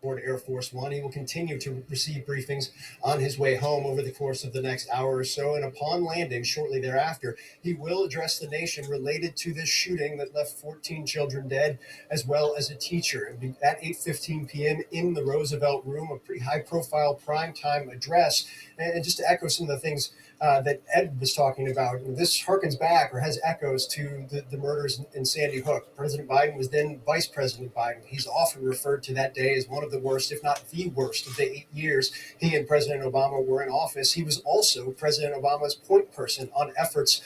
aboard Air Force One. He will continue to receive briefings on his way home over the course of the next hour or so. And upon landing shortly thereafter, he will address the nation related to this shooting that left 14 children dead, as well as a teacher. At 8:15 p.m. in the Roosevelt Room, a pretty high-profile primetime address. And just to echo some of the things that Ed was talking about. This harkens back or has echoes to the murders in Sandy Hook. President Biden was then Vice President Biden. He's often referred to that day as one of the worst, if not the worst, of the 8 years he and President Obama were in office. He was also President Obama's point person on efforts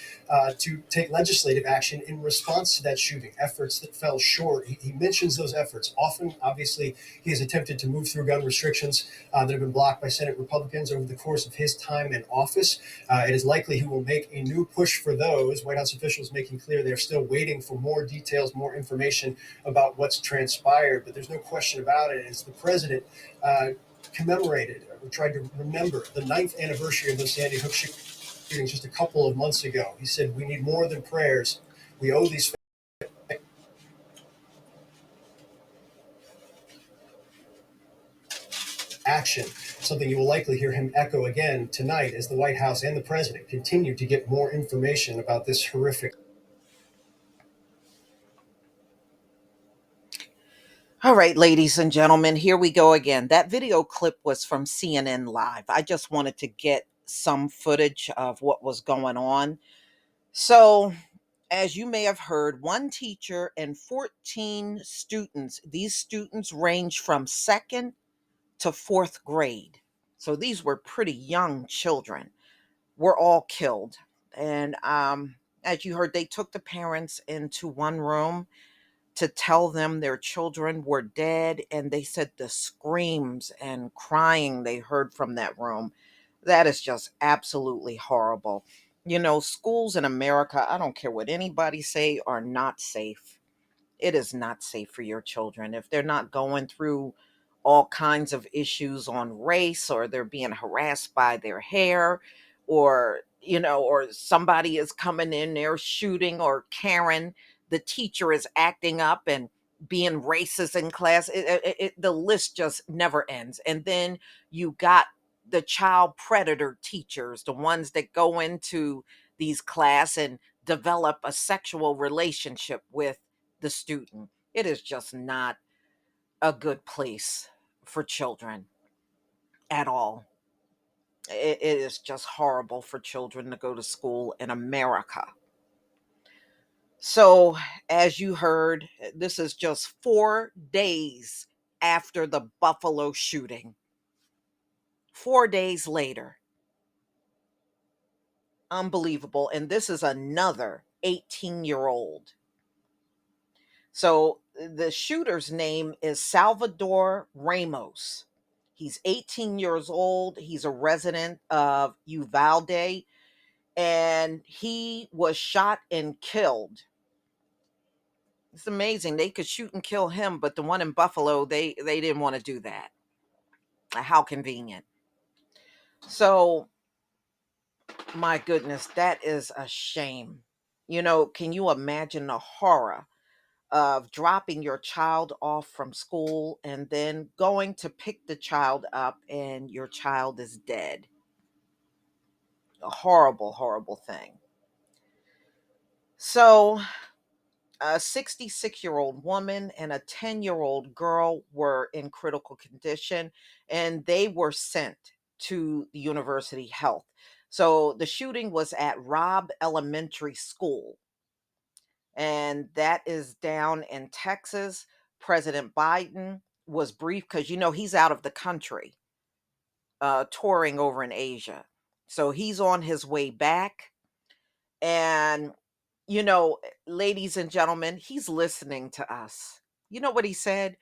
to take legislative action in response to that shooting, efforts that fell short. He mentions those efforts often. Obviously, he has attempted to move through gun restrictions that have been blocked by Senate Republicans over the course of his time in office. It is likely he will make a new push for those. White House officials making clear they're still waiting for more details, more information about what's transpired. But there's no question about it. As the president commemorated or tried to remember the ninth anniversary of the Sandy Hook shootings just a couple of months ago, he said, "We need more than prayers. We owe these action," something you will likely hear him echo again tonight as the White House and the president continue to get more information about this horrific. All right, ladies and gentlemen, here we go again. That video clip was from CNN Live. I just wanted to get some footage of what was going on. So, as you may have heard, one teacher and 14 students, these students range from second to fourth grade. So, these were pretty young children, were all killed. And as you heard, they took the parents into one room to tell them their children were dead, and they said the screams and crying they heard from that room, that is just absolutely horrible. You know, schools in America, I don't care what anybody say, are not safe. It is not safe for your children if they're not going through all kinds of issues on race, or they're being harassed by their hair, or or somebody is coming in there shooting, or Karen, the teacher, is acting up and being racist in class. The list just never ends. And then you got the child predator teachers, the ones that go into these class and develop a sexual relationship with the student. It is just not a good place for children at all. It is just horrible for children to go to school in America. So, as you heard, this is just 4 days after the Buffalo shooting. 4 days later. Unbelievable. And this is another 18-year-old. So the shooter's name is Salvador Ramos. He's 18 years old. He's a resident of Uvalde, and he was shot and killed. It's amazing. They could shoot and kill him, but the one in Buffalo, they didn't want to do that. How convenient. So, my goodness, that is a shame. Can you imagine the horror of dropping your child off from school and then going to pick the child up and your child is dead? A horrible, horrible thing. So, a 66-year-old woman and a 10-year-old girl were in critical condition, and they were sent to the University Health. So, the shooting was at Robb Elementary School, and that is down in Texas. President Biden was brief because he's out of the country, touring over in Asia. So he's on his way back. And, ladies and gentlemen, he's listening to us. You know what he said?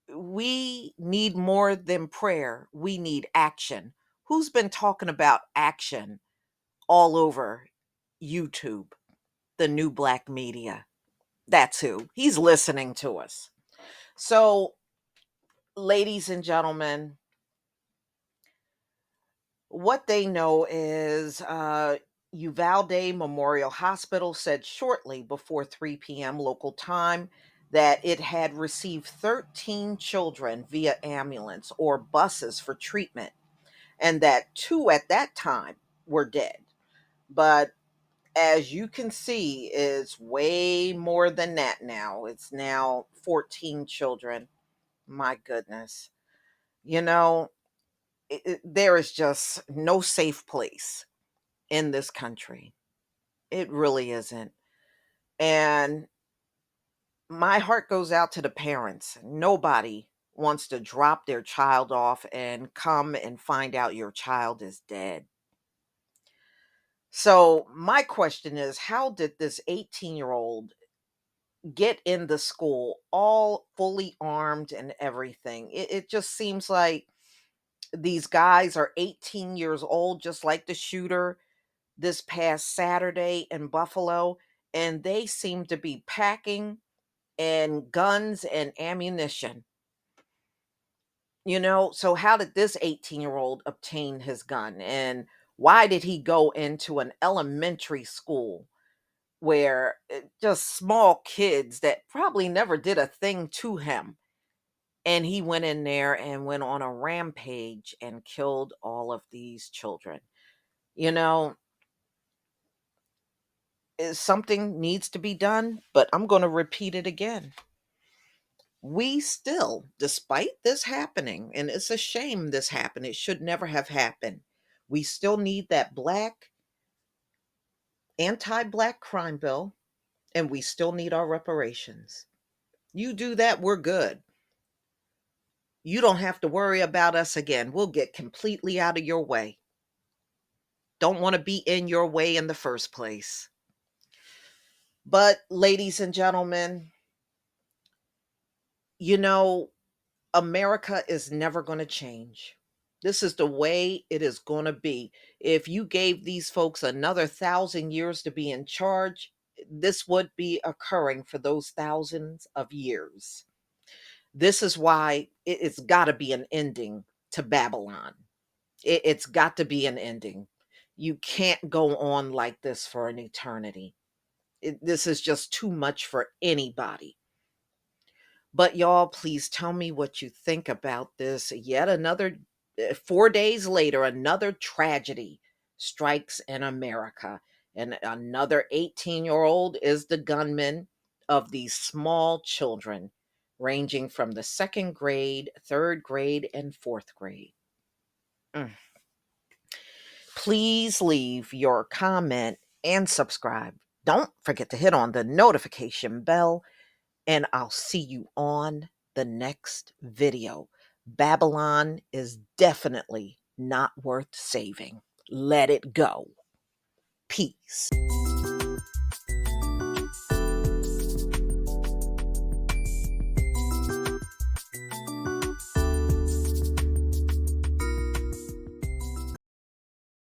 We need more than prayer, we need action. Who's been talking about action all over YouTube? The new black media. That's who. He's listening to us. So, ladies and gentlemen, what they know is Uvalde Memorial Hospital said shortly before 3 p.m. local time that it had received 13 children via ambulance or buses for treatment, and that two at that time were dead. But as you can see, it's way more than that now. It's now 14 children. My goodness. You know, there is just no safe place in this country. It really isn't. And my heart goes out to the parents. Nobody wants to drop their child off and come and find out your child is dead. So, my question is, how did this 18-year-old get in the school all fully armed and everything? It just seems like these guys are 18 years old, just like the shooter this past Saturday in Buffalo, and they seem to be packing and guns and ammunition. So how did this 18-year-old obtain his gun? And why did he go into an elementary school where just small kids that probably never did a thing to him? And he went in there and went on a rampage and killed all of these children. You know, something needs to be done, but I'm going to repeat it again. We still, despite this happening, and it's a shame this happened, it should never have happened. We still need that anti-black crime bill, and we still need our reparations. You do that, we're good. You don't have to worry about us again. We'll get completely out of your way. Don't want to be in your way in the first place. But, ladies and gentlemen, you know, America is never going to change. This is the way it is going to be. If you gave these folks another 1,000 years to be in charge, this would be occurring for those thousands of years. This is why it's got to be an ending to Babylon. It's got to be an ending. You can't go on like this for an eternity. This is just too much for anybody. But y'all, please tell me what you think about this. Yet another 4 days later, another tragedy strikes in America. And another 18-year-old is the gunman of these small children, ranging from the second grade, third grade, and fourth grade. Mm. Please leave your comment and subscribe. Don't forget to hit on the notification bell, and I'll see you on the next video. Babylon is definitely not worth saving. Let it go. Peace.